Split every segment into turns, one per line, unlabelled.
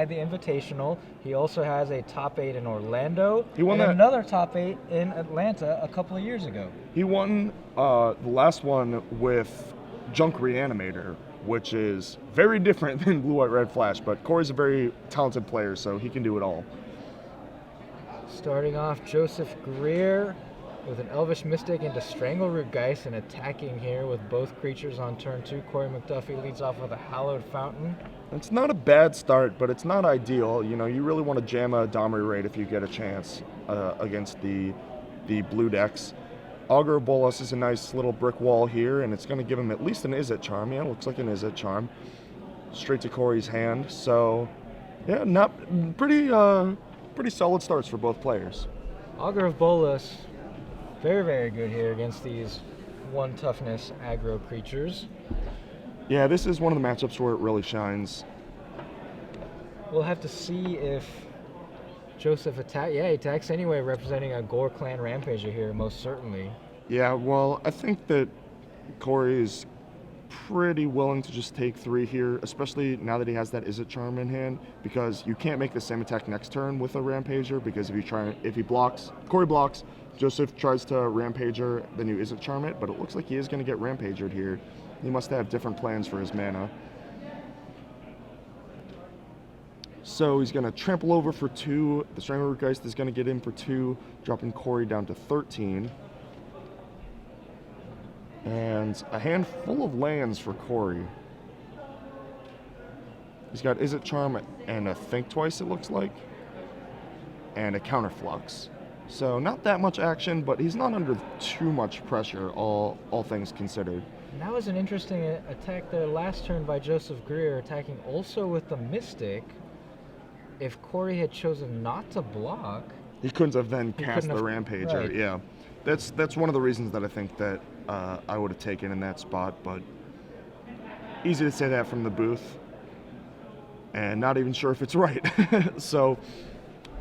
had the Invitational. He also has a top 8 in Orlando.
He won
and
that.
Another top 8 in Atlanta a couple of years ago.
He won the last one with Junk Reanimator, which is very different than Blue White Red Flash, but Korey's a very talented player, so he can do it all.
Starting off, Joseph Greer with an Elvish Mystic into Strangleroot Geist and attacking here with both creatures on turn 2. Korey McDuffie leads off with a Hallowed Fountain.
It's not a bad start, but it's not ideal. You know, you really want to jam a Domri Raid if you get a chance against the blue decks. Augur of Bolas is a nice little brick wall here, and it's going to give him at least an Izzet Charm. Yeah, it looks like an Izzet Charm. Straight to Korey's hand. So, yeah, not pretty solid starts for both players.
Augur of Bolas, very, very good here against these 1 toughness aggro creatures.
Yeah, this is one of the matchups where it really shines.
We'll have to see if Joseph he attacks anyway, representing a Gore Clan Rampager here, most certainly.
Yeah, well, I think that Korey is pretty willing to just take 3 here, especially now that he has that Izzet Charm in hand, because you can't make the same attack next turn with a Rampager, because if he blocks, Korey blocks, Joseph tries to Rampager, then you Izzet Charm it, but it looks like he is going to get Rampagered here. He must have different plans for his mana. So he's going to trample over for 2. The Strangleroot Geist is going to get in for 2, dropping Korey down to 13. And a handful of lands for Korey. He's got Izzet Charm and a Think Twice, it looks like, and a Counterflux. So not that much action, but he's not under too much pressure, all things considered.
And that was an interesting attack there last turn by Joseph Greer, attacking also with the Mystic. If Korey had chosen not to block,
he couldn't have then cast the Rampager.
Right.
Yeah, that's one of the reasons that I think that I would have taken in that spot. But easy to say that from the booth, and not even sure if it's right. So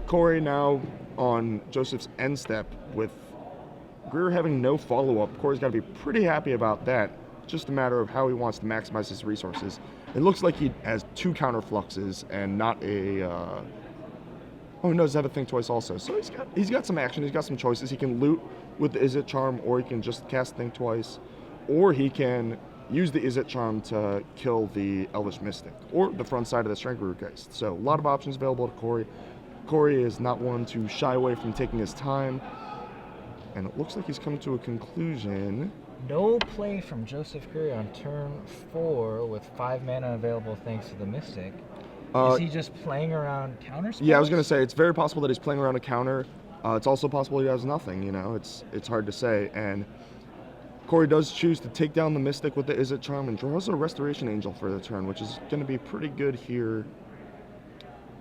Korey now on Joseph's end step with Greer having no follow-up. Korey's got to be pretty happy about that. Just a matter of how he wants to maximize his resources. It looks like he has 2 Counterfluxes and not a... oh, he does have a Think Twice also. So he's got some action. He's got some choices. He can loot with the Izzet Charm, or he can just cast Think Twice, or he can use the Izzet Charm to kill the Elvish Mystic, or the front side of the Strangleroot Geist. So a lot of options available to Korey. Korey is not one to shy away from taking his time, and it looks like he's come to a conclusion.
No play from Joseph Greer on turn 4 with 5 mana available thanks to the Mystic. Is he just playing around counter spells?
Yeah, I was going to say, it's very possible that he's playing around a counter. It's also possible he has nothing, you know. It's hard to say. And Korey does choose to take down the Mystic with the Izzet Charm and draws a Restoration Angel for the turn, which is going to be pretty good here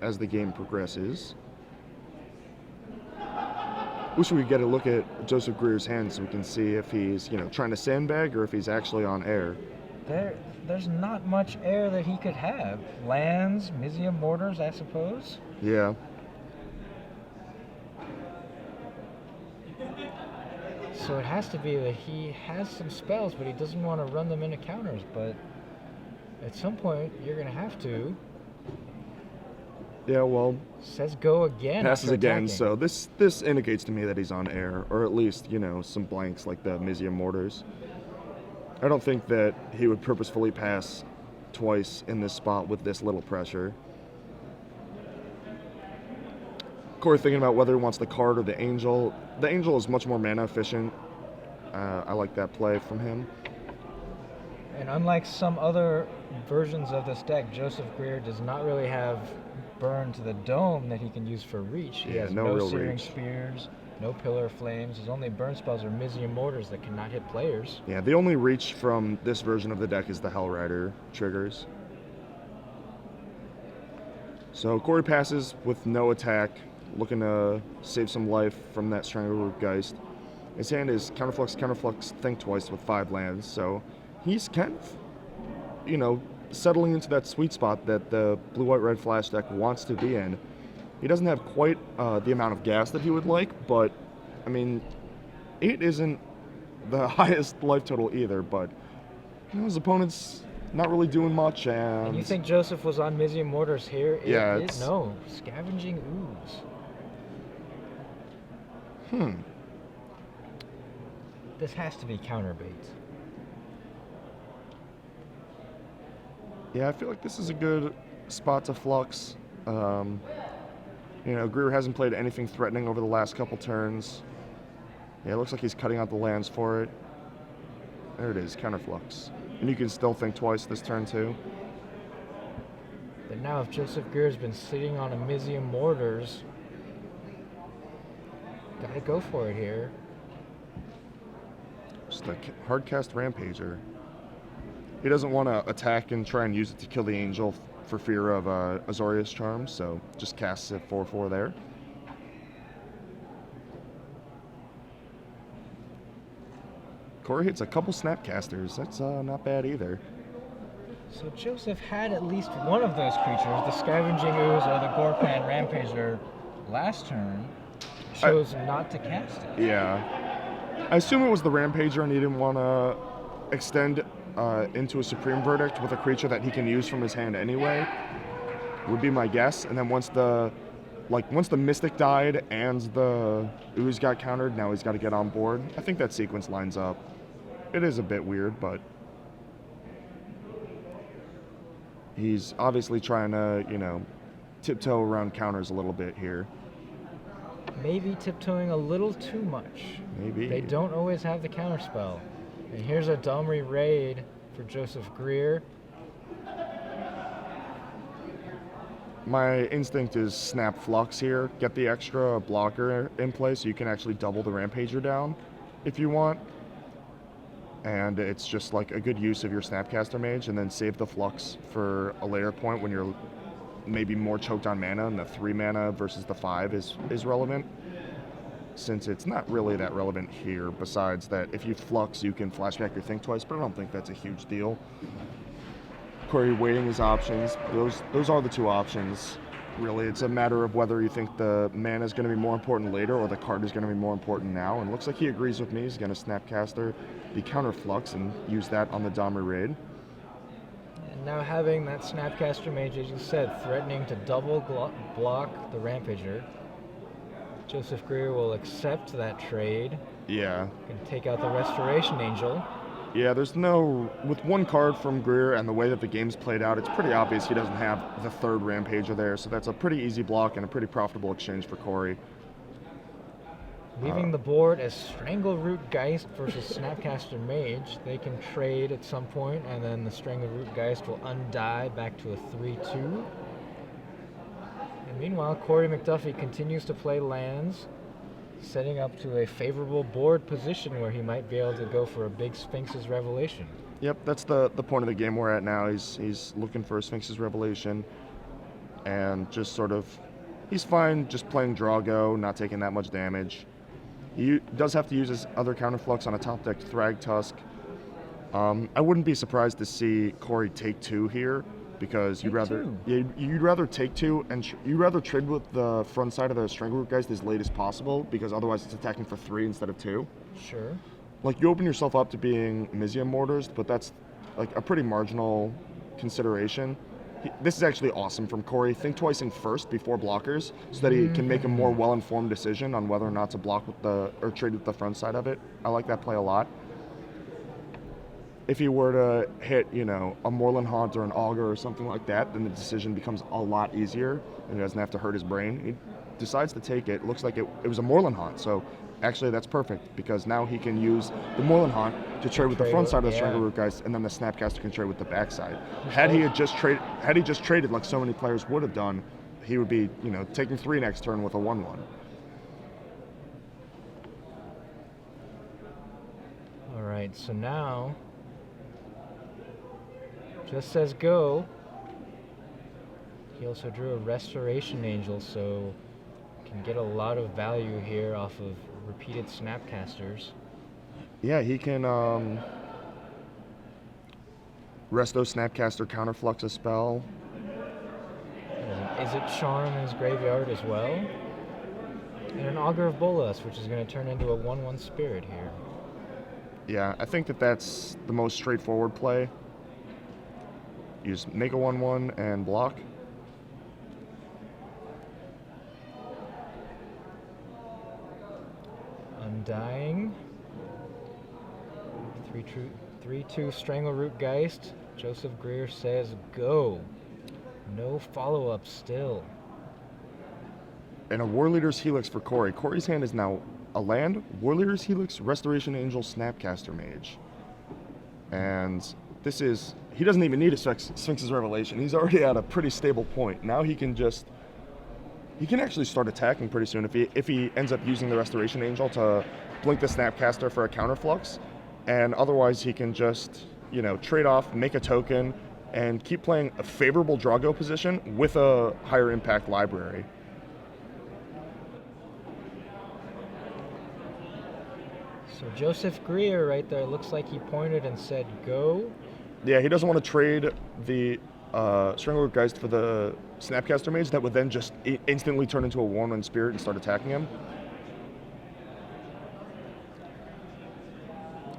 as the game progresses. Wish we could get a look at Joseph Greer's hand so we can see if he's, trying to sandbag or if he's actually on air.
There's not much air that he could have. Lands, Mizzium Mortars, I suppose.
Yeah.
So it has to be that he has some spells, but he doesn't want to run them into counters. But at some point, you're going to have to.
Yeah, well...
Says go again.
Passes again,
attacking.
So this indicates to me that he's on air, or at least, some blanks like the Mizzium Mortars. I don't think that he would purposefully pass twice in this spot with this little pressure. Korey thinking about whether he wants the card or the Angel. The Angel is much more mana efficient. I like that play from him.
And unlike some other versions of this deck, Joseph Greer does not really have burn to the dome that he can use for reach. He has no Searing
reach.
Spears, no Pillar of Flames. His only burn spells are Mizzium Mortars that cannot hit players.
Yeah, the only reach from this version of the deck is the Hellrider triggers. So Korey passes with no attack, looking to save some life from that Strangleroot Geist. His hand is Counterflux, Think Twice with 5 lands, so he's kind of, settling into that sweet spot that the Blue-White-Red Flash deck wants to be in. He doesn't have quite the amount of gas that he would like, but, 8 isn't the highest life total either, but his opponent's not really doing much.
And you think Joseph was on Mizium Mortars here?
Yeah,
No, Scavenging Ooze. This has to be counterbait.
Yeah, I feel like this is a good spot to flux. Greer hasn't played anything threatening over the last couple turns. Yeah, it looks like he's cutting out the lands for it. There it is, counterflux. And you can still think twice this turn too.
But now if Joseph Greer's been sitting on a Mizium Mortars, gotta go for it here.
Just a hardcast Rampager. He doesn't want to attack and try and use it to kill the Angel for fear of Azorius Charm, so just casts it 4/4 there. Korey hits a couple Snapcasters. That's not bad either.
So Joseph had at least one of those creatures, the Scavenging Ooze or the Gorpan Rampager, last turn. Chose not to cast it.
Yeah. I assume it was the Rampager and he didn't want to extend into a Supreme Verdict with a creature that he can use from his hand anyway, would be my guess. And then once the Mystic died and the Ooze got countered, now he's got to get on board. I think that sequence lines up. It is a bit weird, but he's obviously trying to, tiptoe around counters a little bit here.
Maybe tiptoeing a little too much.
Maybe.
They don't always have the counterspell. And here's a Domri Raid for Joseph Greer.
My instinct is snap Flux here. Get the extra blocker in place so you can actually double the Rampager down if you want. And it's just like a good use of your Snapcaster Mage, and then save the Flux for a later point when you're maybe more choked on mana and the 3 mana versus the 5 is relevant. Since it's not really that relevant here, besides that if you Flux, you can flashback your Think Twice, but I don't think that's a huge deal. Korey weighting his options. Those are the two options. Really, it's a matter of whether you think the mana is going to be more important later or the card is going to be more important now. And it looks like he agrees with me. He's going to Snapcaster the counter Flux and use that on the Domri Raid.
And now having that Snapcaster Mage, as you said, threatening to double block the Rampager, Joseph Greer will accept that trade.
Yeah.
Can take out the Restoration Angel.
Yeah, with one card from Greer and the way that the game's played out, it's pretty obvious he doesn't have the third Rampager there, so that's a pretty easy block and a pretty profitable exchange for Korey.
Leaving the board as Strangleroot Geist versus Snapcaster Mage. They can trade at some point, and then the Strangleroot Geist will undie back to a 3/2. And meanwhile, Korey McDuffie continues to play lands, setting up to a favorable board position where he might be able to go for a big Sphinx's Revelation.
Yep, that's the point of the game we're at now. He's looking for a Sphinx's Revelation, and just he's fine just playing Drago, not taking that much damage. He does have to use his other counterflux on a top deck Thrag Tusk. I wouldn't be surprised to see Korey take 2 here, because you'd rather take 2 and you'd rather trade with the front side of the Strangleroot Geist as late as possible, because otherwise it's attacking for 3 instead of 2.
Sure.
Like, you open yourself up to being Mizium Mortars, but that's like a pretty marginal consideration. This is actually awesome from Korey. Think twicing first before blockers, so that he can make a more well-informed decision on whether or not to block with or trade with the front side of it. I like that play a lot. If he were to hit, a Moorland Haunt or an Augur or something like that, then the decision becomes a lot easier, and he doesn't have to hurt his brain. He decides to take it. Looks like it was a Moorland Haunt, so actually that's perfect, because now he can use the Moorland Haunt to trade with the front side of the Strangleroot Geist, and then the Snapcaster can trade with the backside. Had he just traded like so many players would have done, he would be, taking 3 next turn with a 1/1.
All right, so now just says go. He also drew a Restoration Angel, so can get a lot of value here off of repeated Snapcasters.
Yeah, he can Resto Snapcaster counterflux a spell.
Is it Charm in his graveyard as well? And an Augur of Bolas, which is going to turn into a 1/1 Spirit here.
Yeah, I think that's the most straightforward play. You just make a 1/1 and block.
Undying. 3/2 Strangleroot Geist. Joseph Greer says go. No follow-up still.
And a War Leader's Helix for Korey. Korey's hand is now a land, War Leader's Helix, Restoration Angel, Snapcaster Mage. And this is, he doesn't even need a Sphinx's Revelation. He's already at a pretty stable point. Now he can actually start attacking pretty soon if he ends up using the Restoration Angel to blink the Snapcaster for a counterflux. And otherwise he can just, trade off, make a token, and keep playing a favorable Drago position with a higher impact library.
So Joseph Greer right there, looks like he pointed and said go.
Yeah, he doesn't want to trade the Strangleroot Geist for the Snapcaster Mage. That would then just instantly turn into a 1/1 Spirit and start attacking him.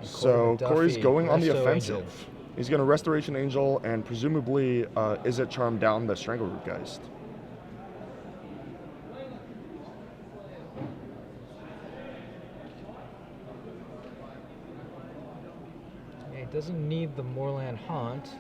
So Korey's going on the offensive. Angel. He's going to Restoration Angel and presumably Izzet Charm down the Strangleroot Geist.
He doesn't need the Moorland Haunt.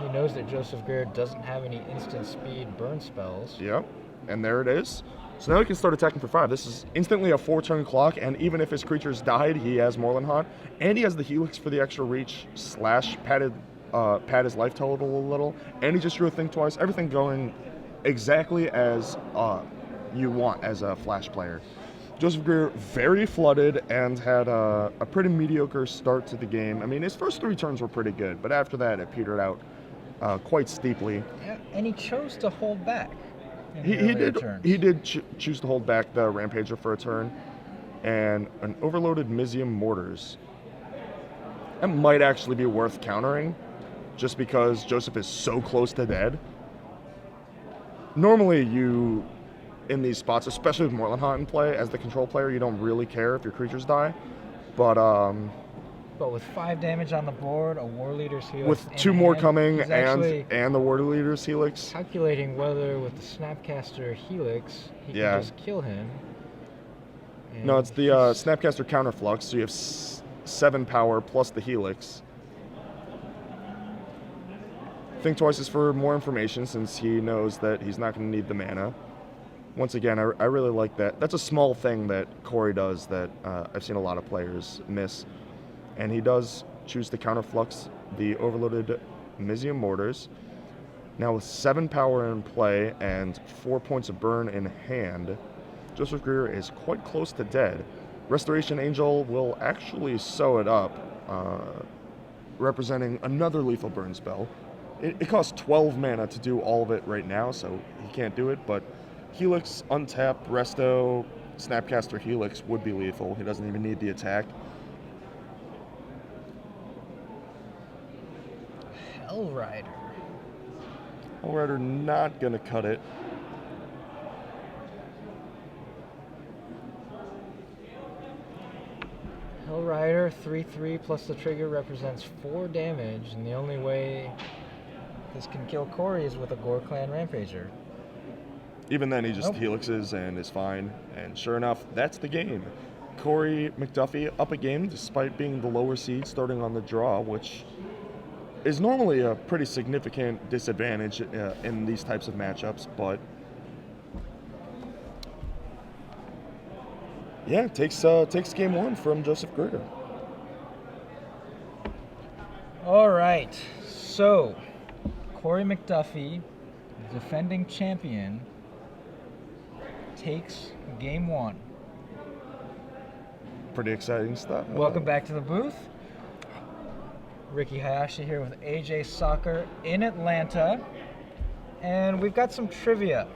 He knows that Joseph Greer doesn't have any instant speed burn spells.
Yep, and there it is. So now he can start attacking for 5. This is instantly a 4-turn clock, and even if his creatures died, he has Moorland Haunt, and he has the Helix for the extra reach / pad his life total a little, and he just drew a Think Twice. Everything going exactly as you want as a Flash player. Joseph Greer very flooded and had a pretty mediocre start to the game. I mean, his first 3 turns were pretty good, but after that it petered out quite steeply.
Yeah, and he chose to hold back.
He did choose to hold back the Rampager for a turn, and an overloaded Mizium Mortars. That might actually be worth countering, just because Joseph is so close to dead. Normally in these spots, especially with Moorland Haunt in play, as the control player, you don't really care if your creatures die. But
with 5 damage on the board, a War Leader's Helix,
with 2 more coming, and the War Leader's Helix,
calculating whether with the Snapcaster Helix he can just kill him.
No, it's the Snapcaster Counterflux, so you have 7 power plus the Helix. Think Twice is for more information, since he knows that he's not going to need the mana. Once again, I really like that. That's a small thing that Korey does that I've seen a lot of players miss. And he does choose to counterflux the overloaded Mizium Mortars. Now with 7 power in play and 4 points of burn in hand, Joseph Greer is quite close to dead. Restoration Angel will actually sew it up, representing another lethal burn spell. It costs 12 mana to do all of it right now, so he can't do it, but Helix, untap, Resto, Snapcaster Helix would be lethal. He doesn't even need the attack.
Hellrider.
Hellrider not gonna cut it.
Hellrider, 3/3 plus the trigger represents 4 damage, and the only way this can kill Korey is with a Gore Clan Rampager.
Even then, he just helixes and is fine. And sure enough, that's the game. Korey McDuffie up a game despite being the lower seed starting on the draw, which is normally a pretty significant disadvantage in these types of matchups, but yeah, takes game 1 from Joseph Greer.
All right, so Korey McDuffie, the defending champion, takes game 1.
Pretty exciting stuff.
Welcome back to the booth. Ricky Hayashi here with AJ Soccer in Atlanta, and we've got some trivia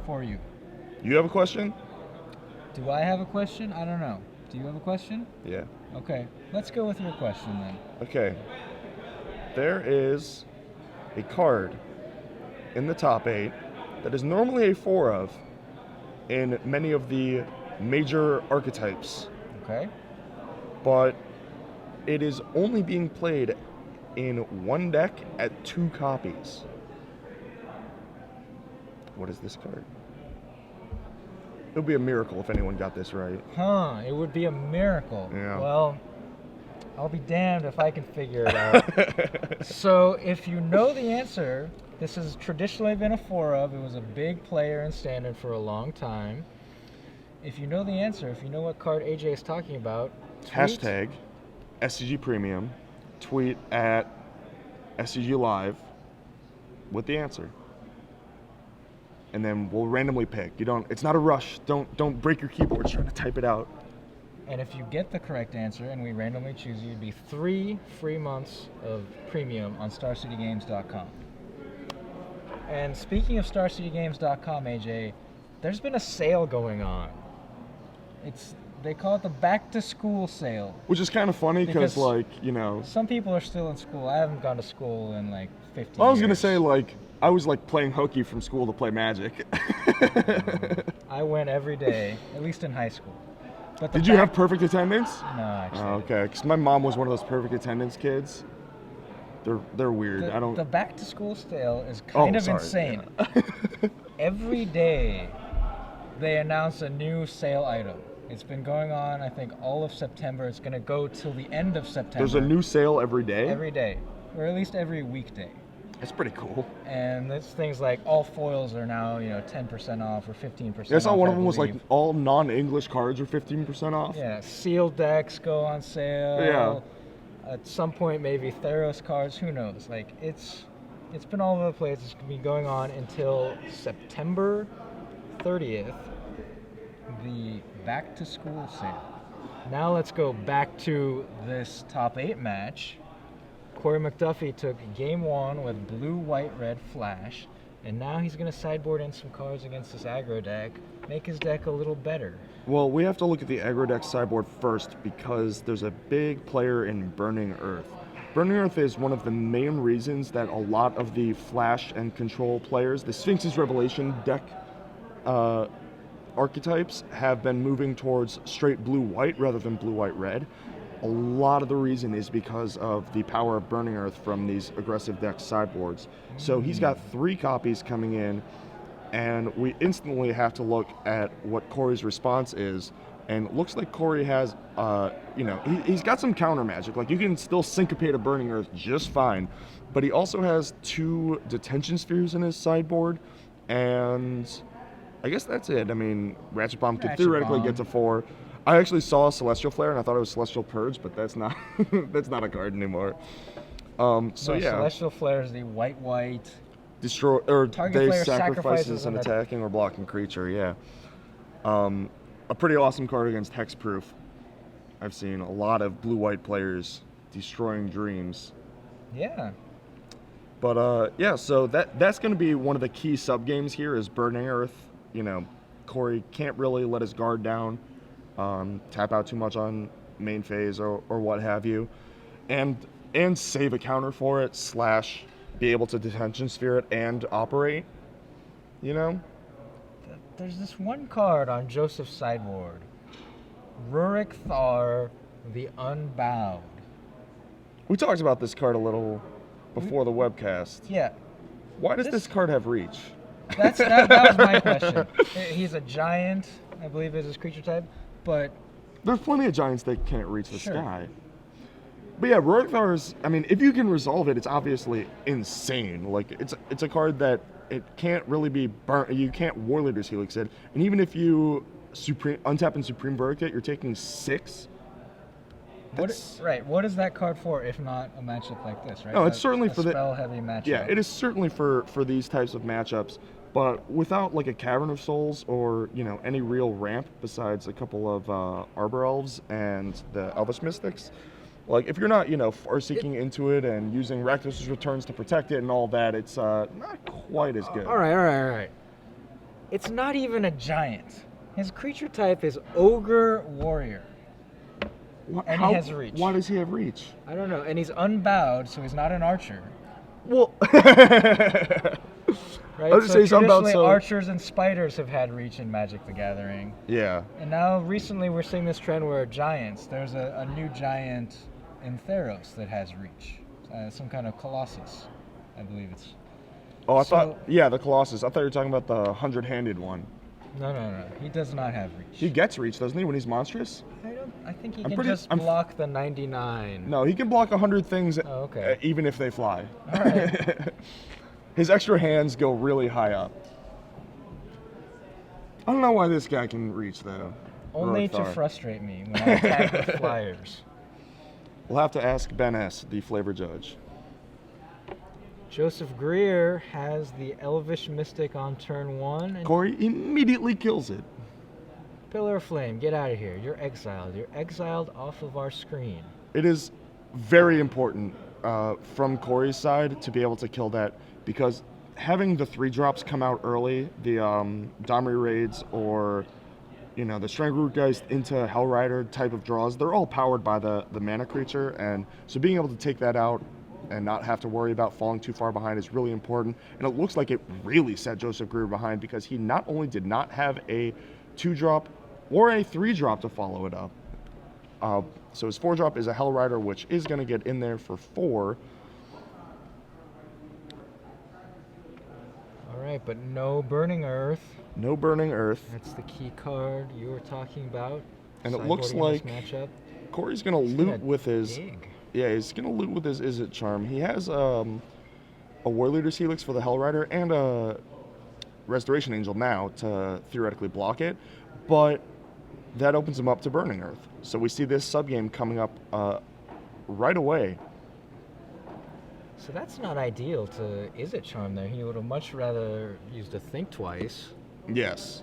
for you.
You have a question?
Do I have a question? I don't know. Do you have a question?
Yeah.
Okay, let's go with your question then.
Okay. There is a card in the top 8 that is normally a 4 of in many of the major archetypes.
Okay.
But it is only being played in one deck at 2 copies. What is this card? It would be a miracle if anyone got this right.
Huh, it would be a miracle.
Yeah.
Well, I'll be damned if I can figure it out. So if you know the answer, this has traditionally been a 4-of. It was a big player in Standard for a long time. If you know the answer, if you know what card AJ is talking about, tweet.
Hashtag SCG Premium, tweet at SCG Live with the answer. And then we'll randomly pick. It's not a rush. Don't break your keyboard trying to type it out.
And if you get the correct answer and we randomly choose you, it'd be 3 free months of premium on StarCityGames.com. And speaking of StarCityGames.com, AJ, there's been a sale going on. They call it the back to school sale.
Which is kind of funny because,
some people are still in school. I haven't gone to school in like 15 years.
I was going to say, I was playing hooky from school to play Magic.
I went every day, at least in high school. But
Did you have perfect attendance?
No, actually.
Oh, okay, because my mom was one of those perfect attendance kids. They're weird.
The back to school sale is kind of insane. Yeah. Every day they announce a new sale item. It's been going on, I think, all of September. It's going to go till the end of September.
There's a new sale every day?
Every day, or at least every weekday.
That's pretty cool.
And it's things like all foils are now, 10% off or 15% off.
I saw one of them was all non-English cards are 15% off.
Yeah, sealed decks go on sale.
Yeah.
At some point, maybe Theros cards. Who knows? It's been all over the place. It's going to be going on until September 30th, the back to school sale. Now let's go back to this top 8 match. Korey McDuffie took game 1 with blue, white, red flash, and now he's going to sideboard in some cards against this aggro deck, make his deck a little better.
Well, we have to look at the aggro deck sideboard first because there's a big player in Burning Earth. Burning Earth is one of the main reasons that a lot of the flash and control players, the Sphinx's Revelation deck archetypes, have been moving towards straight blue-white rather than blue-white-red. A lot of the reason is because of the power of Burning Earth from these aggressive deck sideboards. So he's got 3 copies coming in, and we instantly have to look at what Korey's response is. And it looks like Korey has, he's got some counter magic. You can still syncopate a Burning Earth just fine, but he also has 2 detention spheres in his sideboard, and I guess that's it. I mean, Ratchet Bomb could theoretically get to 4. I actually saw Celestial Flare and I thought it was Celestial Purge, but that's not that's not a card anymore.
Celestial Flare is the white
destroy, or
target
they
player
sacrifices an attacking or blocking creature. Yeah, a pretty awesome card against Hexproof. I've seen a lot of blue-white players destroying dreams.
Yeah.
But so that's going to be one of the key sub games here is Burning Earth. Korey can't really let his guard down. Tap out too much on main phase or what have you, and save a counter for it / be able to detention sphere it and operate.
There's this one card on Joseph's sideboard, Rurik Thar, the Unbowed.
We talked about this card a little before the webcast.
Yeah.
Why does this card have reach?
That was my question. He's a giant, I believe is his creature type. But
there's plenty of giants that can't reach the sky. But yeah, Rorikthar is, if you can resolve it, it's obviously insane. It's a card that it can't really be burnt. You can't Warleader's Helix it. And even if you untap and Supreme Verdict it, you're taking 6.
What is that card for if not a matchup like this, right?
No, it's certainly for the
spell-heavy matchup.
Yeah, it is certainly for these types of matchups. But without a Cavern of Souls or any real ramp besides a couple of Arbor Elves and the Elvish Mystics, if you're not far seeking into it and using Rakdos' Returns to protect it and all that, it's not quite as good.
All right. It's not even a giant. His creature type is Ogre Warrior. And he has reach.
Why does he have reach?
I don't know. And he's unbowed, so he's not an archer.
Well.
Right? Traditionally, archers and spiders have had reach in Magic the Gathering.
Yeah.
And now, recently, we're seeing this trend where giants, there's a new giant in Theros that has reach. some kind of Colossus, I believe it's.
Oh,
So-
yeah, the Colossus. I thought you were talking about the 100-handed one.
No. He does not have reach.
He gets reach, doesn't he, when he's monstrous?
I think he
I'm
can just block the 99.
No, he can block 100 things,
Oh, okay.
even if they fly.
All right.
His extra hands go really high up. I don't know why this guy can reach, though.
Only to
Rothar.
frustrate me when I attack with flyers.
We'll have to ask Ben S., the flavor judge.
Joseph Greer has the Elvish Mystic on turn 1. And
Korey immediately kills it.
Pillar of Flame, get out of here. You're exiled. You're exiled off of our screen.
It is very important from Korey's side to be able to kill that, because having the 3-drops come out early, the Domri Raids or the Strangleroot Geist into Hellrider type of draws, they're all powered by the mana creature, and so being able to take that out and not have to worry about falling too far behind is really important. And it looks like it really set Joseph Greer behind, because he not only did not have a 2-drop or a 3-drop to follow it up. So his 4-drop is a Hellrider, which is going to get in there for 4.
All right, but no Burning Earth.
No Burning Earth.
That's the key card you were talking about.
And it looks
Sideboarding
like
this matchup.
Korey's going to loot with his...
Dig.
Yeah, he's going to loot with his Izzet Charm. He has a Warleader's Helix for the Hellrider and a Restoration Angel now to theoretically block it, but that opens him up to Burning Earth. So we see this subgame coming up right away.
So that's not ideal to Izzet Charm there. He would have much rather used a Think Twice.
Yes.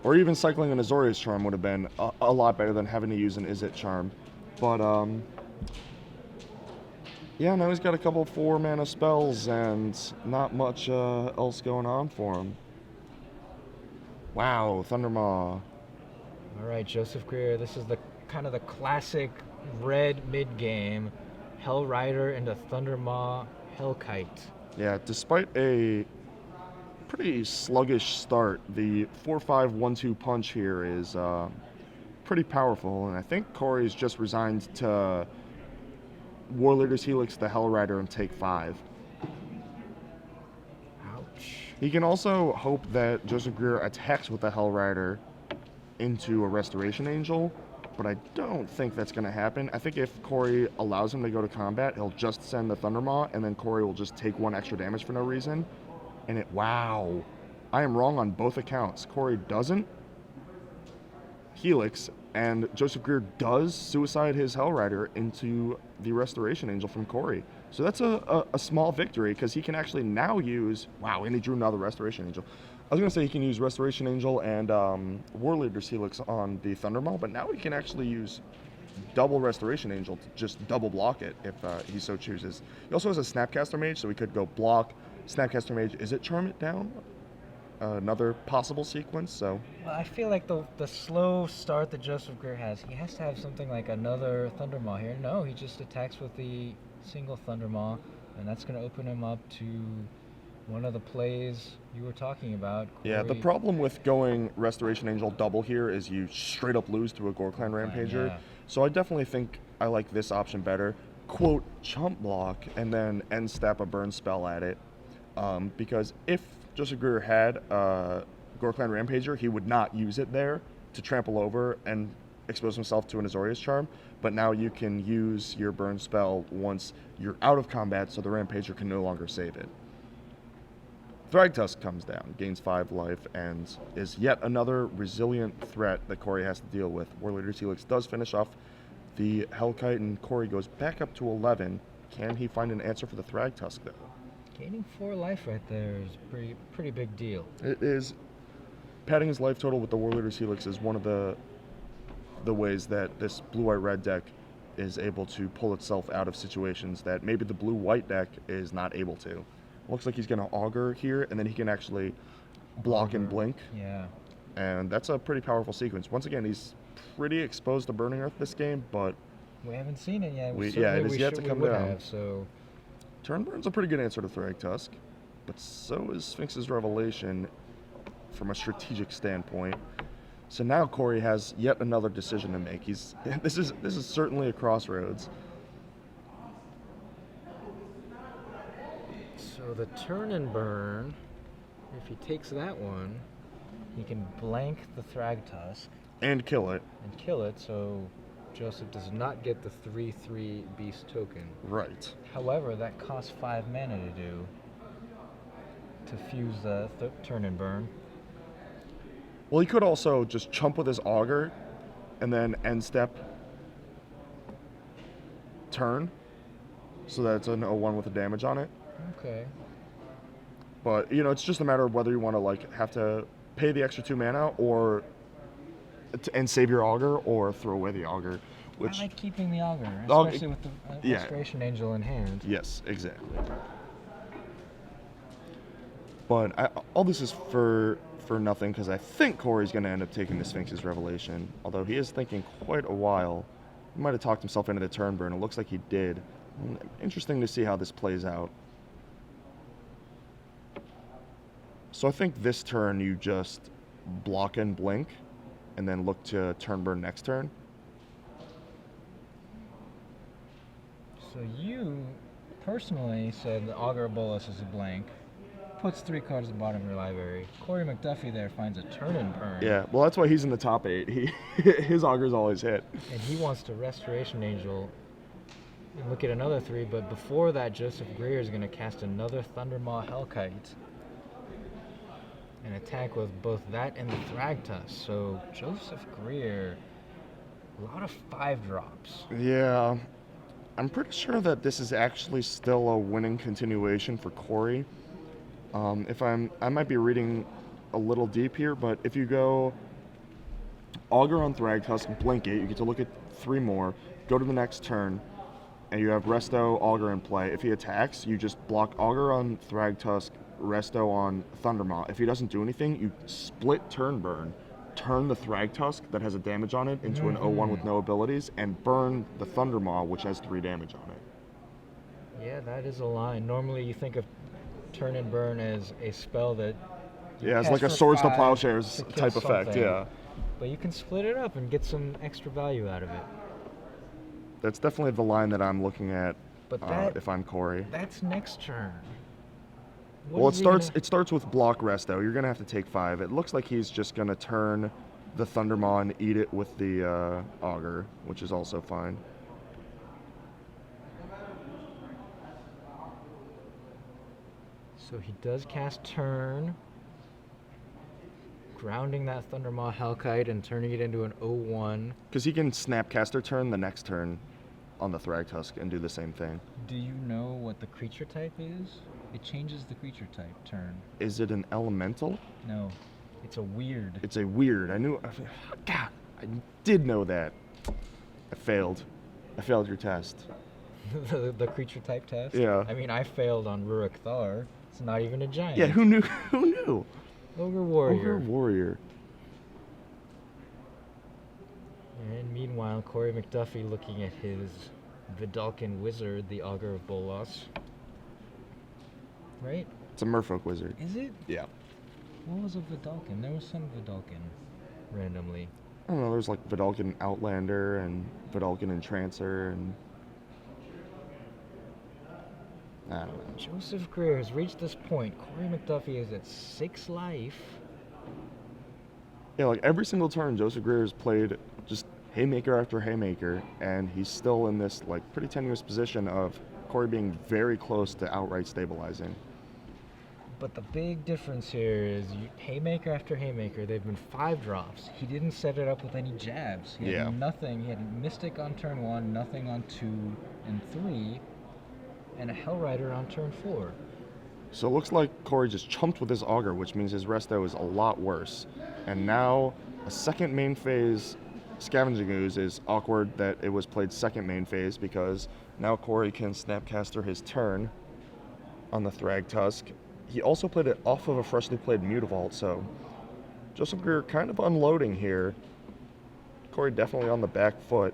Or even cycling an Azorius Charm would have been a lot better than having to use an Izzet Charm. But, yeah, now he's got a couple 4-mana spells and not much else going on for him. Wow, Thundermaw.
All right, Joseph Greer, this is the kind of the classic red mid-game. Hellrider into Thundermaw, Hellkite.
Yeah, despite a pretty sluggish start, the 4-5-1-2 punch here is pretty powerful, and I think Korey's just resigned to Warleader's Helix the Hellrider and take 5.
Ouch.
He can also hope that Joseph Greer attacks with the Hellrider into a Restoration Angel, but I don't think that's going to happen. I think if Korey allows him to go to combat, he'll just send the Thundermaw, and then Korey will just take 1 extra damage for no reason. And wow. I am wrong on both accounts. Korey doesn't Helix, and Joseph Greer does suicide his Hellrider into the Restoration Angel from Korey. So that's a small victory, because he can actually now use... Wow, and he drew another Restoration Angel. I was going to say he can use Restoration Angel and Warleader's Helix on the Thundermaw, but now he can actually use double Restoration Angel to just double block it if he so chooses. He also has a Snapcaster Mage, so he could go block, Snapcaster Mage, is it Charm It Down? Another possible sequence, so...
Well, I feel like the slow start that Joseph Greer has, he has to have something like another Thundermaw here. No, he just attacks with the single Thundermaw, and that's going to open him up to one of the plays you were talking about.
Yeah, the problem with going Restoration Angel double here is you straight up lose to a Gore-Clan Rampager.
Yeah.
So I definitely think I like this option better. Quote, chump block, and then end step a burn spell at it. Because if Joseph Greer had Gore-Clan Rampager, he would not use it there to trample over and expose himself to an Azorius Charm. But now you can use your burn spell once you're out of combat, so the Rampager can no longer save it. Thragtusk comes down, gains 5 life, and is yet another resilient threat that Korey has to deal with. Warleader's Helix does finish off the Hellkite, and Korey goes back up to 11. Can he find an answer for the Thragtusk, though?
Gaining 4 life right there is pretty big deal.
It is. Padding his life total with the Warleader's Helix is one of the ways that this blue-white-red deck is able to pull itself out of situations that maybe the blue-white deck is not able to. Looks like he's going to Augur here, and then he can actually block and blink.
Yeah.
And that's a pretty powerful sequence. Once again, he's pretty exposed to Burning Earth this game, but...
We haven't seen it yet.
It is yet to come down.
So
Turnburn's a pretty good answer to Thragtusk, but so is Sphinx's Revelation from a strategic standpoint. So now Korey has yet another decision to make. This is certainly a crossroads.
So the turn and burn, if he takes that one, he can blank the Thragtusk
And kill it.
and kill it, so Joseph does not get the 3/3 beast token.
Right.
However, that costs 5 mana to do, to fuse the turn and burn.
Well, he could also just chump with his auger and then end step turn, so that it's an 0/1 with a damage on it.
Okay.
But, you know, it's just a matter of whether you want to, like, have to pay the extra 2 mana or and save your auger, or throw away the auger. Which,
I like keeping the auger,
Auger-
especially with the
yeah.
Restoration Angel in hand.
yes, exactly. But all this is for nothing, because I think Corey's going to end up taking the Sphinx's Revelation. Although he is thinking quite a while. He might have talked himself into the turn burn. It looks like he did. Interesting to see how this plays out. So I think this turn you just block and blink, and then look to turn burn next turn.
So you personally said the Augur Bolus is a blank, puts 3 cards at the bottom of your library. Korey McDuffie there finds a turn and burn.
Yeah, well, that's why he's in the top 8. His augers always hit.
And he wants to Restoration Angel and look at another 3, but before that, Joseph Greer is going to cast another Thundermaw Hellkite and attack with both that and the Thragtusk. So Joseph Greer, a lot of 5-drops.
Yeah, I'm pretty sure that this is actually still a winning continuation for Korey. I might be reading a little deep here, but if you go Augur on Thragtusk, blink it, you get to look at 3 more, go to the next turn, and you have Resto, Augur in play. If he attacks, you just block Augur on Thragtusk, Resto on Thundermaw. If he doesn't do anything, you split turn burn, turn the Thragtusk that has a damage on it into an 0/1 with no abilities, and burn the Thundermaw, which has 3 damage on it.
Yeah, that is a line. Normally you think of Turn and Burn as a spell that
Yeah, it's
cast
like a
for
Swords to
5
Plowshares
to kill
type effect,
something.
yeah.
But you can split it up and get some extra value out of it.
That's definitely the line that I'm looking at
But that,
if I'm Korey.
that's next turn. What
Well,
is he gonna-
it starts with block Resto. You're going to have to take 5. It looks like he's just going to turn the Thundermaw and eat it with the Augur, which is also fine.
So he does cast Turn, grounding that Thundermaw Hellkite and turning it into an 0/1.
Because he can Snapcaster turn the next turn on the Thragtusk and do the same thing.
Do you know what the creature type is? It changes the creature type turn.
Is it an elemental?
No, it's a weird.
It's a weird. God, I did know that. I failed. I failed your test.
the creature type test?
Yeah.
I mean, I failed on Rurik Thar. It's not even a giant.
Yeah, who knew? Who knew?
Ogre Warrior.
Ogre Warrior.
And meanwhile, Korey McDuffie looking at his Vidalcan Wizard, the Augur of Bolas. Right?
It's a Merfolk Wizard.
Is it?
Yeah.
What was a Vidalcan? There was some Vidalcan randomly.
I don't know, there's like Vidalcan Outlander and Vidalcan Entrancer and I don't know.
Joseph Greer has reached this point. Korey McDuffie is at 6 life.
Yeah, like every single turn Joseph Greer has played just haymaker after haymaker, and he's still in this like pretty tenuous position of Korey being very close to outright stabilizing.
But the big difference here is haymaker after haymaker, they've been 5-drops. He didn't set it up with any jabs. He had nothing. He had Mystic on turn 1, nothing on 2 and 3, and a Hellrider on turn 4.
So it looks like Korey just chumped with his Augur, which means his Resto is a lot worse. And now a second main phase Scavenging Ooze is awkward that it was played second main phase, because now Korey can Snapcaster his turn on the Thragtusk. He also played it off of a freshly played Mutavault, so Joseph Greer kind of unloading here. Korey definitely on the back foot.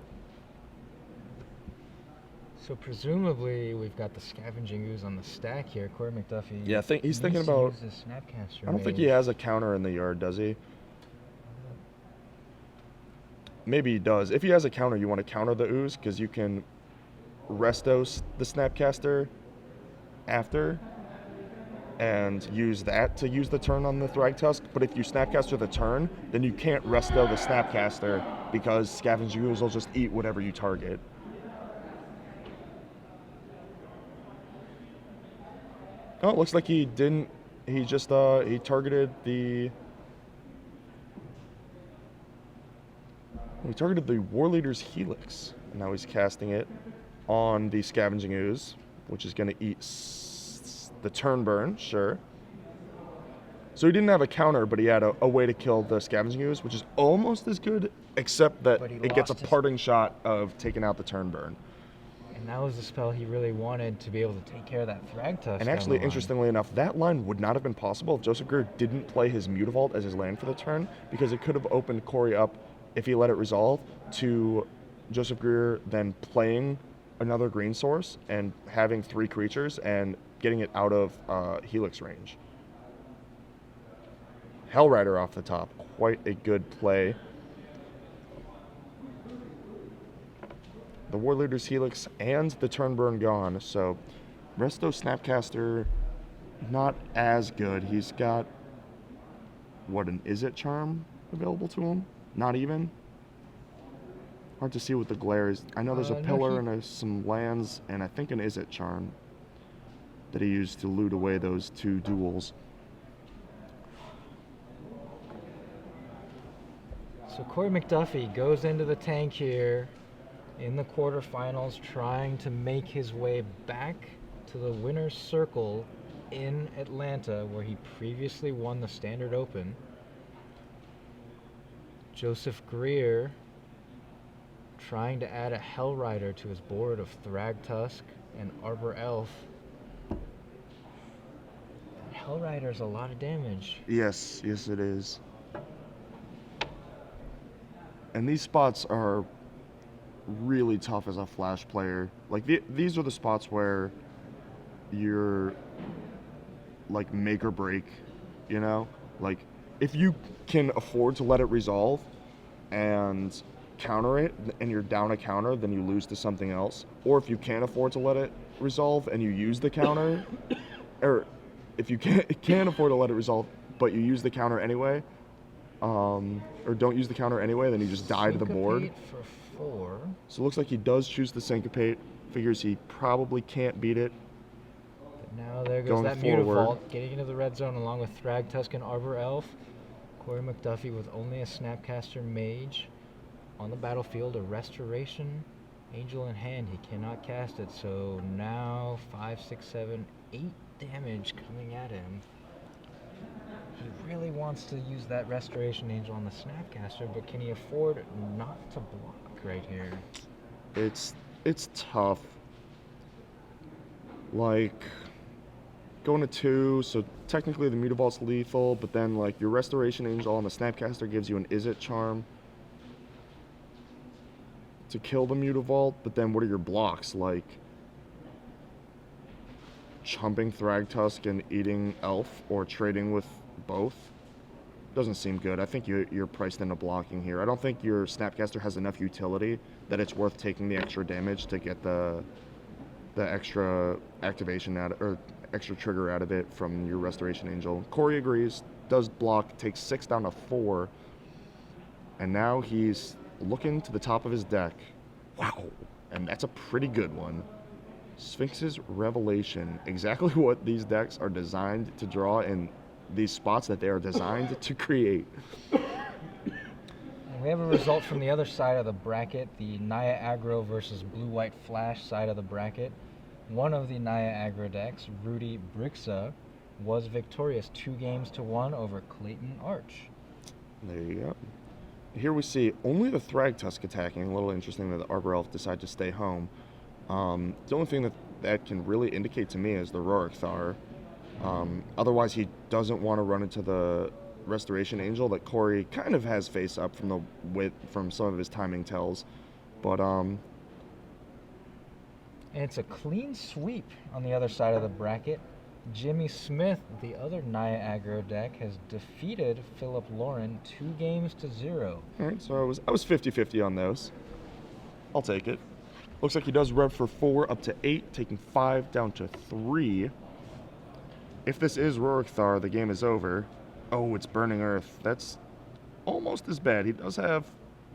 So presumably we've got the Scavenging Ooze on the stack here. Korey McDuffie.
Yeah, he's thinking
needs to
about.
use his Snapcaster
I don't think he
mage.
has a counter in the yard, does he? Maybe he does. If he has a counter, you want to counter the Ooze, because you can Restos the Snapcaster after, and use that to use the turn on the Thragtusk. But if you Snapcaster the turn, then you can't resto the Snapcaster because Scavenging Ooze will just eat whatever you target. Oh, it looks like he didn't. He just he targeted the. He targeted the War Leader's Helix, and now he's casting it on the Scavenging Ooze, which is going to eat the turn burn, sure. So he didn't have a counter, but he had a way to kill the Scavenging Ooze, which is almost as good, except that it gets a parting shot of taking out the turn burn.
And that was the spell he really wanted to be able to take care of that Thragtusk.
And actually, interestingly enough, that line would not have been possible if Joseph Greer didn't play his Mutavault as his land for the turn, because it could have opened Korey up, if he let it resolve, to Joseph Greer then playing another green source and having 3 creatures and getting it out of Helix range. Hellrider off the top, quite a good play. The War Leader's Helix and the turn burn gone, so Resto Snapcaster not as good. He's got, what, an Is It Charm available to him? Not even? Hard to see what the glare is. I know there's a pillar and some lands, and I think an Is It Charm that he used to loot away those 2 duels.
So Korey McDuffie goes into the tank here in the quarterfinals, trying to make his way back to the winner's circle in Atlanta, where he previously won the Standard Open. Joseph Greer trying to add a Hellrider to his board of Thragtusk and Arbor Elf. Hellrider's a lot of damage.
Yes, it is. And these spots are really tough as a Flash player. Like, these are the spots where you're, like, make or break, you know? Like, if you can afford to let it resolve and counter it, and you're down a counter, then you lose to something else. Or if you can't afford to let it resolve and you use the counter, or if you can't afford to let it resolve, but you use the counter anyway, or don't use the counter anyway, then you just die to the board.
For 4.
So it looks like he does choose the Syncopate. Figures he probably can't beat it.
But now there goes that Mutavault, getting into the red zone along with Thragtusk and Arbor Elf. Korey McDuffie with only a Snapcaster Mage on the battlefield, a Restoration Angel in hand. He cannot cast it, so now 5, 6, 7, 8 damage coming at him. He really wants to use that Restoration Angel on the Snapcaster, but can he afford not to block right here?
It's tough. Like, going to 2, so technically the Mutavault's lethal, but then, like, your Restoration Angel on the Snapcaster gives you an Is It Charm to kill the Mutavault, but then what are your blocks? Like, chumping Thragtusk and eating Elf, or trading with both? Doesn't seem good. I think you're priced into blocking here. I don't think your Snapcaster has enough utility that it's worth taking the extra damage to get the extra activation out, or extra trigger out of it from your Restoration Angel. Korey agrees, does block, takes 6 down to 4, and now he's looking to the top of his deck. Wow, and that's a pretty good one. Sphinx's Revelation, exactly what these decks are designed to draw in these spots that they are designed to create.
And we have a result from the other side of the bracket, the Naya Aggro versus Blue-White Flash side of the bracket. One of the Naya Aggro decks, Rudy Brixa, was victorious 2-1 over Clayton Arch.
There you go. Here we see only the Thragtusk attacking. A little interesting that the Arbor Elf decided to stay home. The only thing that can really indicate to me is the Rorik Thar. Otherwise, he doesn't want to run into the Restoration Angel that Korey kind of has face up from some of his timing tells. But
and it's a clean sweep on the other side of the bracket. Jimmy Smith, the other Naya Aggro deck, has defeated Philip Lauren 2-0.
All right, so I was 50-50 on those. I'll take it. Looks like he does rev for 4 up to 8, taking 5 down to 3. If this is Rorikthar, the game is over. Oh, it's Burning Earth. That's almost as bad. He does have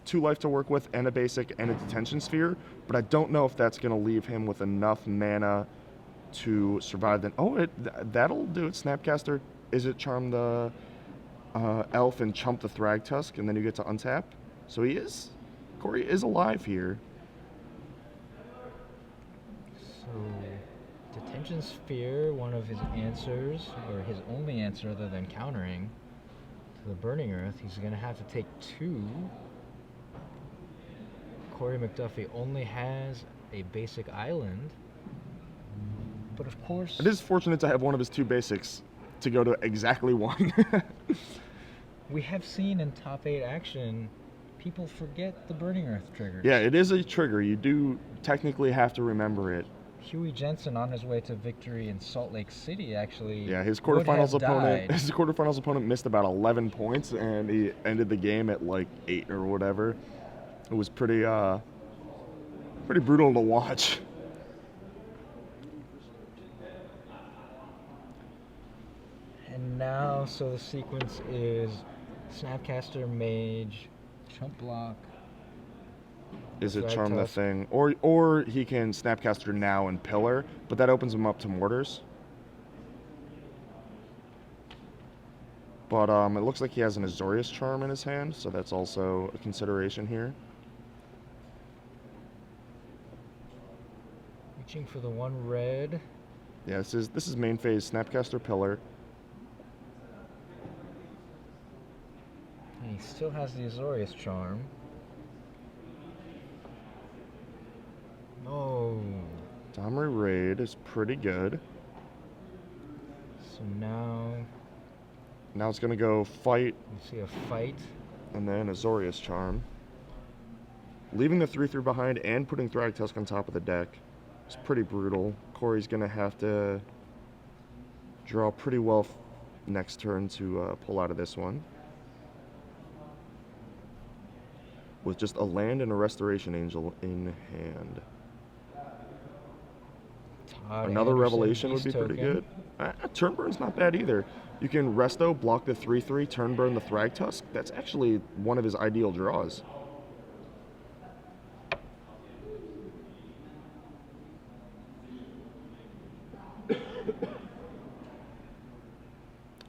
2 life to work with and a basic and a detention sphere, but I don't know if that's going to leave him with enough mana to survive. Then, that'll do it. Snapcaster, is it charm the elf and chump the Thragtusk, and then you get to untap? So Korey is alive here.
So, Detention Sphere, one of his answers, or his only answer other than countering to the Burning Earth. He's going to have to take 2. Korey McDuffie only has a basic island. But of course...
It is fortunate to have one of his 2 basics to go to exactly 1.
We have seen in top 8 action, people forget the Burning Earth trigger.
Yeah, it is a trigger. You do technically have to remember it.
Huey Jensen on his way to victory in Salt Lake City actually.
Yeah, his quarterfinals opponent missed about 11 points, and he ended the game at like 8 or whatever. It was pretty brutal to watch.
And now, so the sequence is Snapcaster, Mage, Chump Block.
Is it charm the thing, or he can Snapcaster now and Pillar, but that opens him up to Mortars. But it looks like he has an Azorius Charm in his hand, so that's also a consideration here.
Reaching for the 1 red.
Yeah, this is main phase Snapcaster Pillar.
And he still has the Azorius Charm. Oh.
Domri Raid is pretty good.
So now
it's going to go fight.
you see a fight.
And then Azorius Charm. Leaving the 3/3 behind and putting Thragtusk on top of the deck is pretty brutal. Korey's going to have to draw pretty well next turn to pull out of this one. With just a land and a Restoration Angel in hand. Another Revelation would be pretty good. Turn burn's not bad either. You can Resto, block the 3/3, turn burn the Thragtusk. That's actually one of his ideal draws.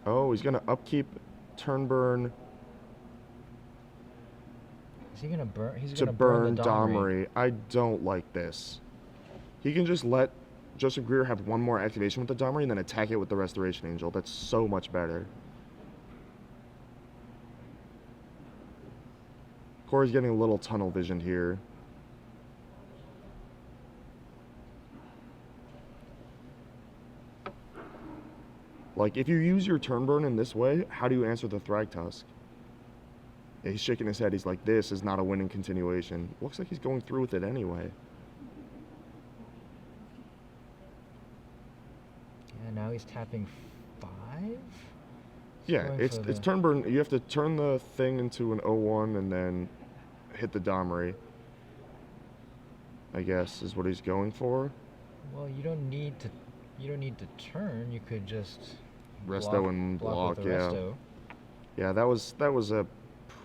Oh, he's going to upkeep, turn burn.
Is he gonna burn? He's
to
gonna burn the
Domri. I don't like this. He can just let Joseph Greer have 1 more activation with the Domri and then attack it with the Restoration Angel. That's so much better. Korey's getting a little tunnel vision here. Like, if you use your turn burn in this way, how do you answer the Thragtusk? Yeah, he's shaking his head. He's like, this is not a winning continuation. Looks like he's going through with it anyway.
Yeah, now he's tapping 5?
Yeah, it's turn burn. You have to turn the thing into an 0/1 and then hit the Domri, I guess, is what he's going for.
Well, you don't need to turn. You could just
Resto and block, yeah.
Resto.
Yeah, that was a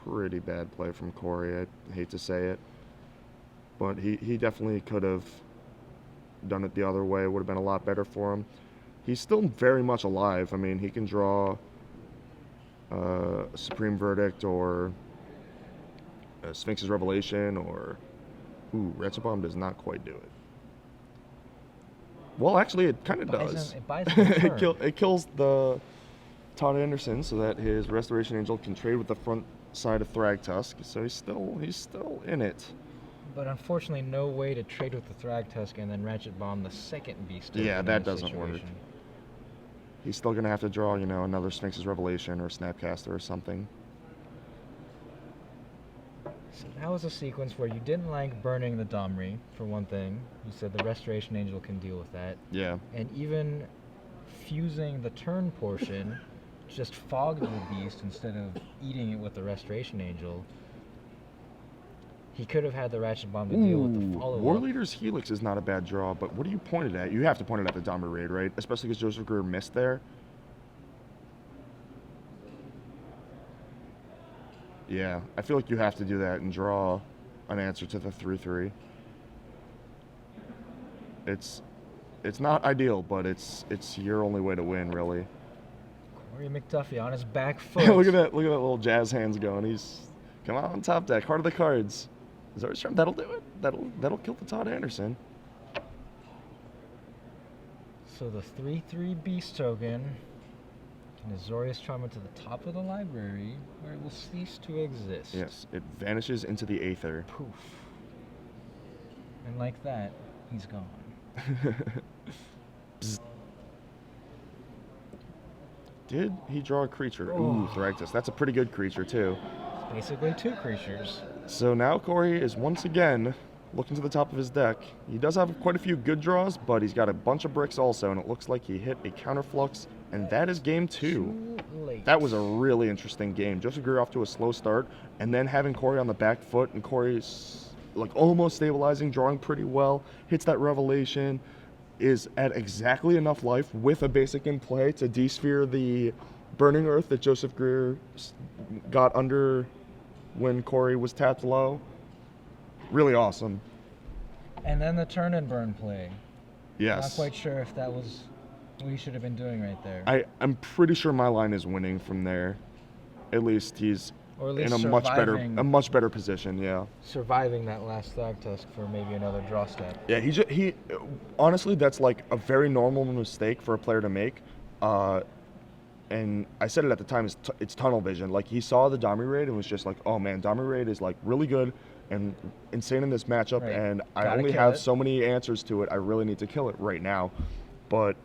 pretty bad play from Korey. I hate to say it, but he definitely could have done it the other way. It would have been a lot better for him. He's still very much alive. I mean, he can draw Supreme Verdict or Sphinx's Revelation or... Ooh, Ratchet Bomb does not quite do it. Well, actually, it kind of does.
It buys him a turn.
It kills the Todd Anderson so that his Restoration Angel can trade with the front side of Thragtusk. So he's still in it.
But unfortunately, no way to trade with the Thragtusk and then Ratchet Bomb the second beast.
Yeah, that doesn't work. He's still going to have to draw, another Sphinx's Revelation or Snapcaster or something.
So that was a sequence where you didn't like burning the Domri, for one thing. You said the Restoration Angel can deal with that.
Yeah.
And even fusing the turn portion just fogged the beast instead of eating it with the Restoration Angel. He could have had the Ratchet Bomb to deal with the follow-up.
War Leader's Helix is not a bad draw, but what are you pointed at? You have to point it at the Domri Raid, right? Especially because Joseph Greer missed there. Yeah, I feel like you have to do that and draw an answer to the 3/3. It's not ideal, but it's your only way to win, really.
Korey McDuffie on his back foot.
Look at that little jazz hands going. He's come out on top deck, heart of the cards. That'll do it. That'll kill the Todd Anderson.
So the 3/3 beast token and Azorius Charmer to the top of the library, where it will cease to exist.
Yes, it vanishes into the aether.
Poof. And like that, he's gone.
Did he draw a creature? Ooh, Thragtus. That's a pretty good creature, too.
It's basically 2 creatures.
So now Korey is once again looking to the top of his deck. He does have quite a few good draws, but he's got a bunch of bricks also, and it looks like he hit a counterflux, and that is game 2.
Too late.
That was a really interesting game. Joseph Greer off to a slow start, and then having Korey on the back foot, and Korey's like almost stabilizing, drawing pretty well, hits that revelation, is at exactly enough life with a basic in play to de-sphere the Burning Earth that Joseph Greer got under when Korey was tapped low. Really awesome.
And then the turn and burn play.
Yes.
Not quite sure if that was what he should have been doing right there.
I'm pretty sure my line is winning from there. At least he's
Or at least
in a much better position, yeah.
surviving that last Thragtusk for maybe another draw step.
Yeah, he honestly, that's like a very normal mistake for a player to make. And I said it at the time, it's tunnel vision. Like, he saw the Domri raid and was just like, oh man, Domri raid is like really good and insane in this matchup,
Right.
and I
Gotta
only
kill
have
it.
so many answers to it. I really need to kill it right now. But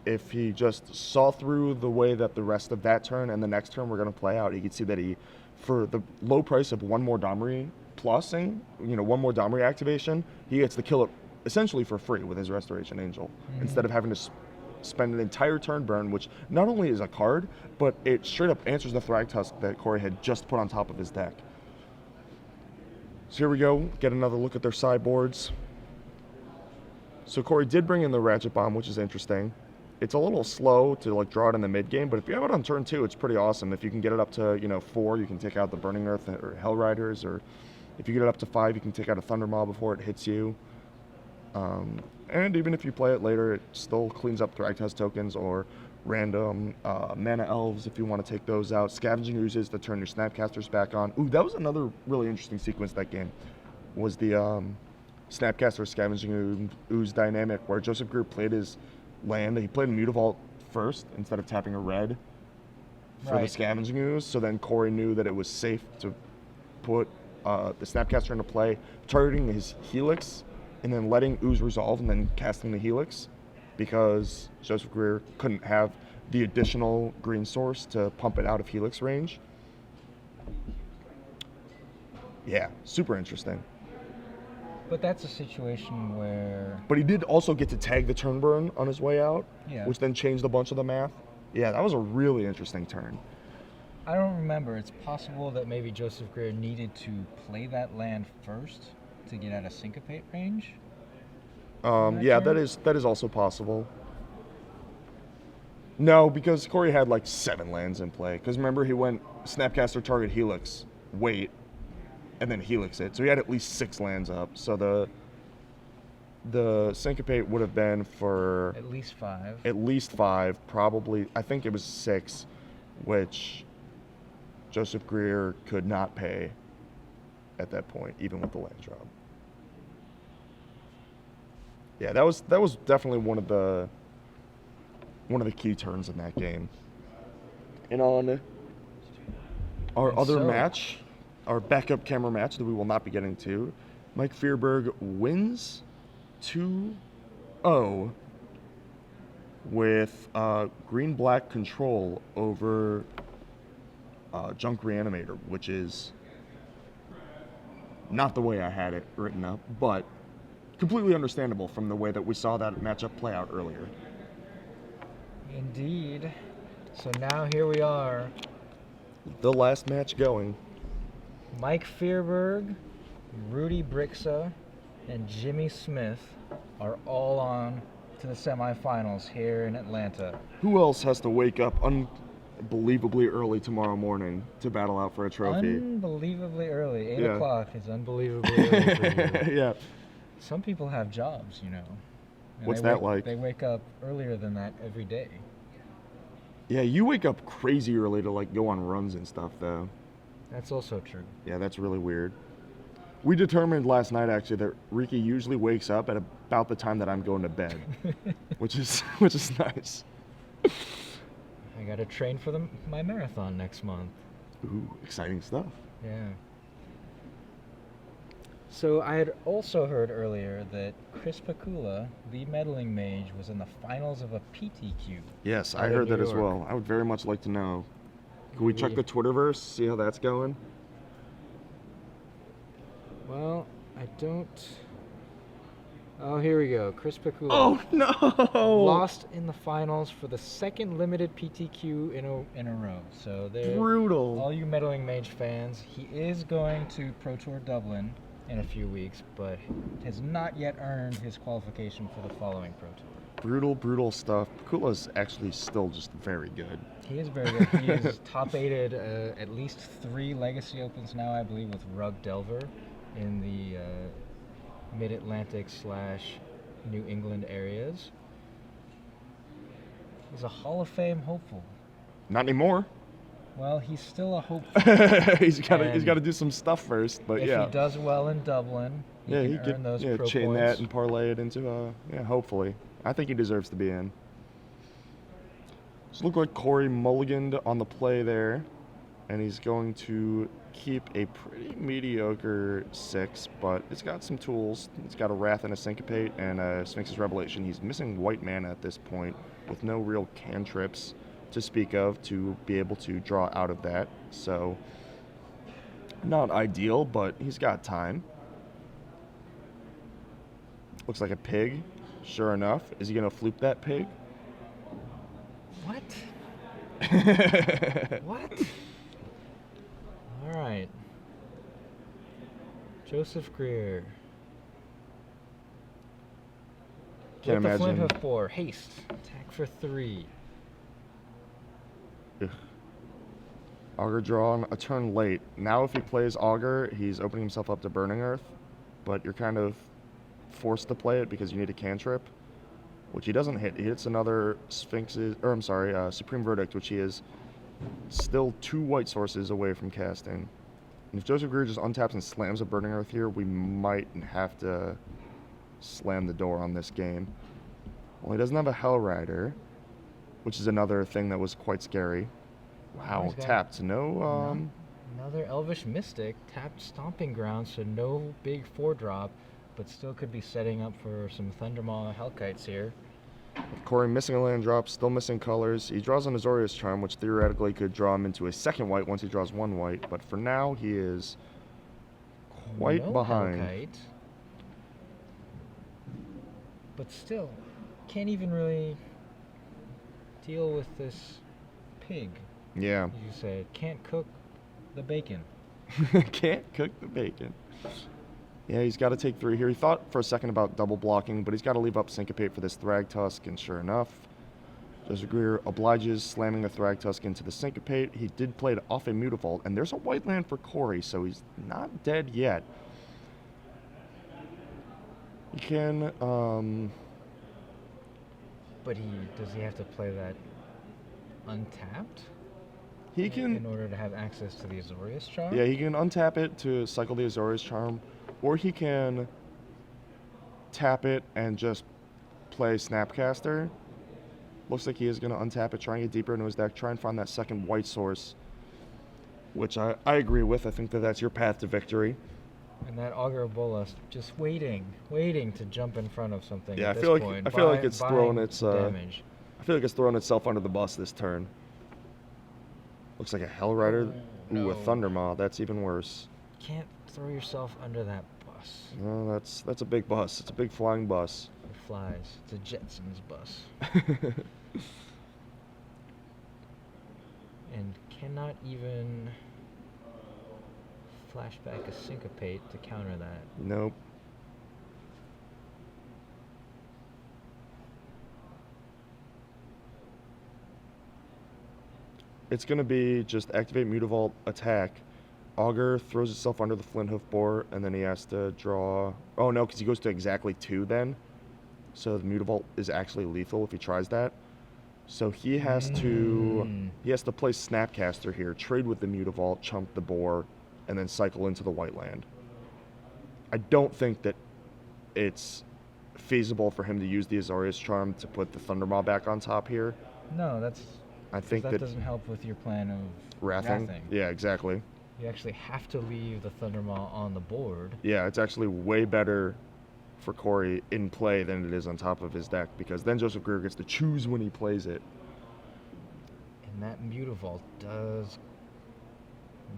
if he just saw through the way that the rest of that turn and the next turn were going to play out, he could see that he, for the low price of one more Domri plusing, one more Domri activation, he gets to kill it essentially for free with his Restoration Angel, instead of having to spend an entire turn burn, which not only is a card, but it straight up answers the Thragtusk that Korey had just put on top of his deck. So here we go, get another look at their sideboards. So Korey did bring in the Ratchet Bomb, which is interesting. It's a little slow to like draw it in the mid game, but if you have it on turn 2, it's pretty awesome. If you can get it up to 4, you can take out the Burning Earth or Hell Riders, or if you get it up to 5, you can take out a Thunder Maw before it hits you. And even if you play it later, it still cleans up Thragtusk tokens or random Mana Elves if you want to take those out. Scavenging Oozes to turn your Snapcasters back on. Ooh, that was another really interesting sequence that game, was the Snapcaster Scavenging Ooze dynamic, where Joseph Greer played his land. He played Mutavault first instead of tapping a red for the Scavenging Ooze, so then Korey knew that it was safe to put the Snapcaster into play, targeting his Helix, and then letting Ooze resolve and then casting the Helix, because Joseph Greer couldn't have the additional green source to pump it out of Helix range. Yeah, super interesting.
But that's a situation where...
But he did also get to tag the turn burn on his way out,
Yeah.
which then changed a bunch of the math. Yeah, that was a really interesting turn.
I don't remember. It's possible that maybe Joseph Greer needed to play that land first to get out of Syncopate range.
Yeah, that is also possible. No, because Korey had like 7 lands in play. Because remember, he went Snapcaster, target Helix, wait, and then Helix it. So he had at least 6 lands up. So the Syncopate would have been for
At least 5.
At least 5, probably. I think it was 6, which Joseph Greer could not pay at that point, even with the land drop. Yeah, that was definitely one of the key turns in that game. And on our other match, our backup camera match that we will not be getting to, Mike Fierberg wins 2-0 with green-black control over Junk Reanimator, which is not the way I had it written up, but completely understandable from the way that we saw that matchup play out earlier.
Indeed. So now here we are.
The last match going.
Mike Fierberg, Rudy Brixa, and Jimmy Smith are all on to the semifinals here in Atlanta.
Who else has to wake up unbelievably early tomorrow morning to battle out for a trophy.
Unbelievably early. 8
Yeah.
o'clock is unbelievably early for you.
Yeah.
Some people have jobs, you know. And
What's
they
that like?
They wake up earlier than that every day.
Yeah, you wake up crazy early to like go on runs and stuff though.
That's also true.
Yeah, that's really weird. We determined last night actually that Riki usually wakes up at about the time that I'm going to bed, which is nice.
I got to train for my marathon next month.
Ooh, exciting stuff.
Yeah. So I had also heard earlier that Chris Pakula, the meddling mage, was in the finals of a PTQ.
Yes, I
out of
heard
New
that as
York.
well. I would very much like to know. Can we check the Twitterverse, see how that's going?
Well, I don't. Oh, here we go. Chris Pakula.
Oh no!
Lost in the finals for the second limited PTQ in a row. So they're
Brutal.
all you meddling mage fans. He is going to Pro Tour Dublin in a few weeks, but has not yet earned his qualification for the following Pro Tour.
Brutal stuff. Pakula's actually still just very good.
He is very good. He is top 8'd at least 3 Legacy Opens now, I believe, with Rug Delver in the Mid-Atlantic / New England areas. He's a Hall of Fame hopeful.
Not anymore.
Well, he's still a hopeful.
he's got to do some stuff first, but
if
yeah.
he does well in Dublin, he can earn those pro
chain
points.
that and parlay it into hopefully. I think he deserves to be in. Just look like Korey mulliganed on the play there, and he's going to keep a pretty mediocre 6, but it's got some tools. It's got a Wrath and a Syncopate and a Sphinx's Revelation. He's missing white mana at this point with no real cantrips to speak of to be able to draw out of that. So, not ideal, but he's got time. Looks like a pig. Sure enough. Is he going to floop that pig?
What? What? All right. Joseph Greer.
Can't
With the Flint
imagine.
Hoof 4. Haste. Attack for 3.
Ugh. Augur drawn a turn late. Now if he plays Augur, he's opening himself up to Burning Earth, but you're kind of forced to play it because you need a cantrip, which he doesn't hit. He hits another Supreme Verdict, which he is still 2 white sources away from casting. And if Joseph Greer just untaps and slams a Burning Earth here, we might have to slam the door on this game. Well, he doesn't have a Hell Rider, which is another thing that was quite scary. Wow, tapped. No,
Another Elvish Mystic. Tapped Stomping Ground, so no big 4-drop, but still could be setting up for some Thundermaw Hellkites here.
Korey missing a land drop, still missing colors. He draws an Azorius Charm, which theoretically could draw him into a second white once he draws 1 white, but for now he is quite behind.
Hellkite. But still, can't even really deal with this pig.
Yeah.
You said, can't cook the bacon.
Can't cook the bacon. Yeah, he's got to take 3 here. He thought for a second about double blocking, but he's got to leave up Syncopate for this Thragtusk, and sure enough, Joseph Greer obliges, slamming a Thragtusk into the Syncopate. He did play it off a Mutavault, and there's a white land for Korey, so he's not dead yet. He can,
But does he have to play that untapped?
He can...
In order to have access to the Azorius Charm?
Yeah, he can untap it to cycle the Azorius Charm, or he can tap it and just play Snapcaster. Looks like he is going to untap it, try and get deeper into his deck, try and find that second white source, which I agree with. I think that's your path to victory.
And that Augur Bolas just waiting to jump in front of something.
Yeah,
at
I feel
this
like
point,
I feel like it's throwing
buying
its
damage.
I feel like it's throwing itself under the bus this turn. Looks like a Hell Rider. Ooh, a Thundermaw. That's even worse.
Can't throw yourself under that bus.
No, that's a big bus. It's a big flying bus.
It flies. It's a Jetsons bus. And cannot even flashback a Syncopate to counter that.
Nope. it's going to be just activate Mutavault, attack. Augur throws itself under the Flint Hoof Boar, and then he has to draw... Oh, no, because he goes to exactly 2 then. So the Mutavault is actually lethal if he tries that. So he has to play Snapcaster here, trade with the Mutavault, chump the Boar, and then cycle into the white land. I don't think that it's feasible for him to use the Azorius Charm to put the Thundermaw back on top here.
No,
I think
that doesn't help with your plan of wrathing.
Yeah, exactly.
You actually have to leave the Thundermaw on the board.
Yeah, it's actually way better for Korey in play than it is on top of his deck, because then Joseph Greer gets to choose when he plays it.
And that Mutavault does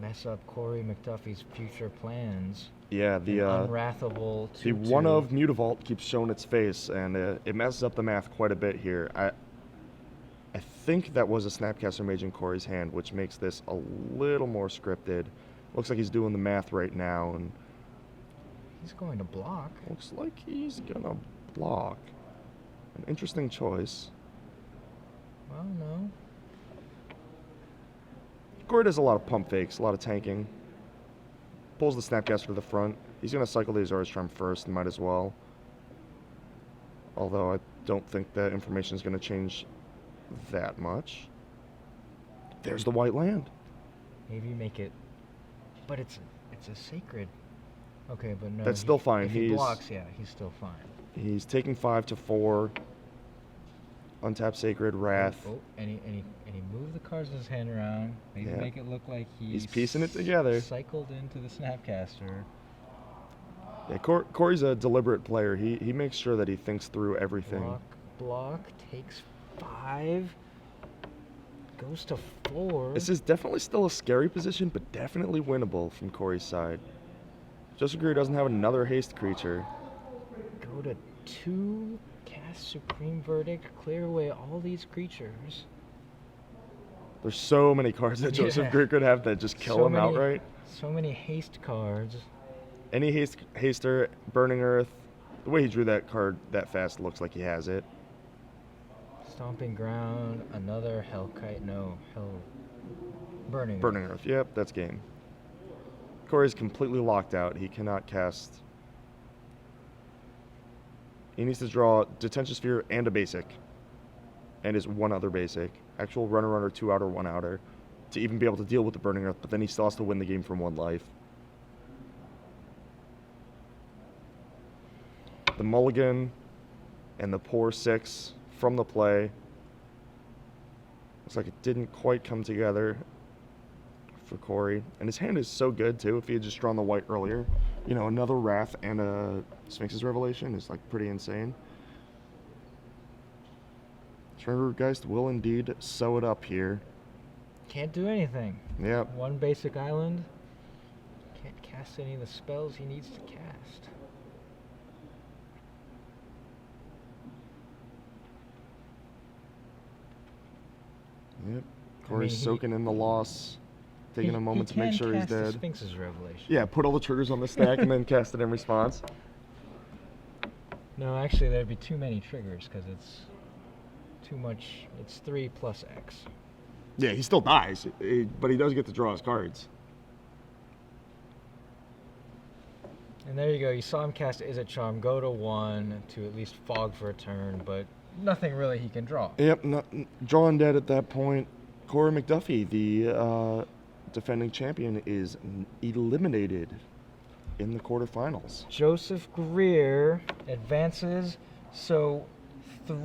mess up Korey McDuffie's future plans.
Yeah, the
unwrathable 2/2.
The one of Mutavault keeps showing its face, and it messes up the math quite a bit here. I think that was a Snapcaster Mage in Korey's hand, which makes this a little more scripted. Looks like he's doing the math right now, and
he's going to block.
Looks like he's gonna block. An interesting choice.
Well, no.
Korey does a lot of pump fakes, a lot of tanking. Pulls the Snapcaster to the front. He's gonna cycle the Azorius Charm first, might as well. Although I don't think that information is gonna change that much. There's the white land.
Maybe make it, but it's a sacred. Okay, but no.
That's still fine.
If he blocks, yeah, he's still fine.
He's taking 5 to 4. Untap Sacred, Wrath.
Oh, and he moved the cards in his hand around. Maybe make it look like
he's piecing it together.
Cycled into the Snapcaster.
Yeah, Korey's a deliberate player. He makes sure that he thinks through everything.
Block, takes 5, goes to 4.
This is definitely still a scary position, but definitely winnable from Korey's side. Joseph Greer doesn't have another haste creature.
Go to 2, cast Supreme Verdict, clear away all these creatures.
There's so many cards that Joseph Greer could have that just kill him outright.
So many haste cards.
Any haster, Burning Earth. The way he drew that card that fast looks like he has it.
Stomping Ground, another Burning
Earth. Yep, that's game. Korey's completely locked out. He cannot cast. He needs to draw Detention Sphere and a basic. And his one other basic. Actual runner, 2 outer, 1 outer. To even be able to deal with the Burning Earth, but then he still has to win the game from 1 life. The mulligan and the poor 6 from the play. Looks like it didn't quite come together for Korey. And his hand is so good, too. If he had just drawn the white earlier, you know, another Wrath and a Sphinx's Revelation is, like, pretty insane. Triggergeist will indeed sew it up here.
Can't do anything.
Yep.
1 basic island. Can't cast any of the spells he needs to cast.
Yep. Korey's soaking in the loss, taking a moment to make sure he's dead.
Sphinx's Revelation.
Yeah, put all the triggers on the stack and then cast it in response.
No, actually, there'd be too many triggers because it's too much. It's 3 plus X.
Yeah, he still dies, but he does get to draw his cards.
And there you go. You saw him cast Is It Charm, go to 1 to at least fog for a turn, but nothing really he can draw.
Yep, drawing dead at that point. Korey McDuffie, the defending champion, is eliminated in the quarterfinals.
Joseph Greer advances, so 3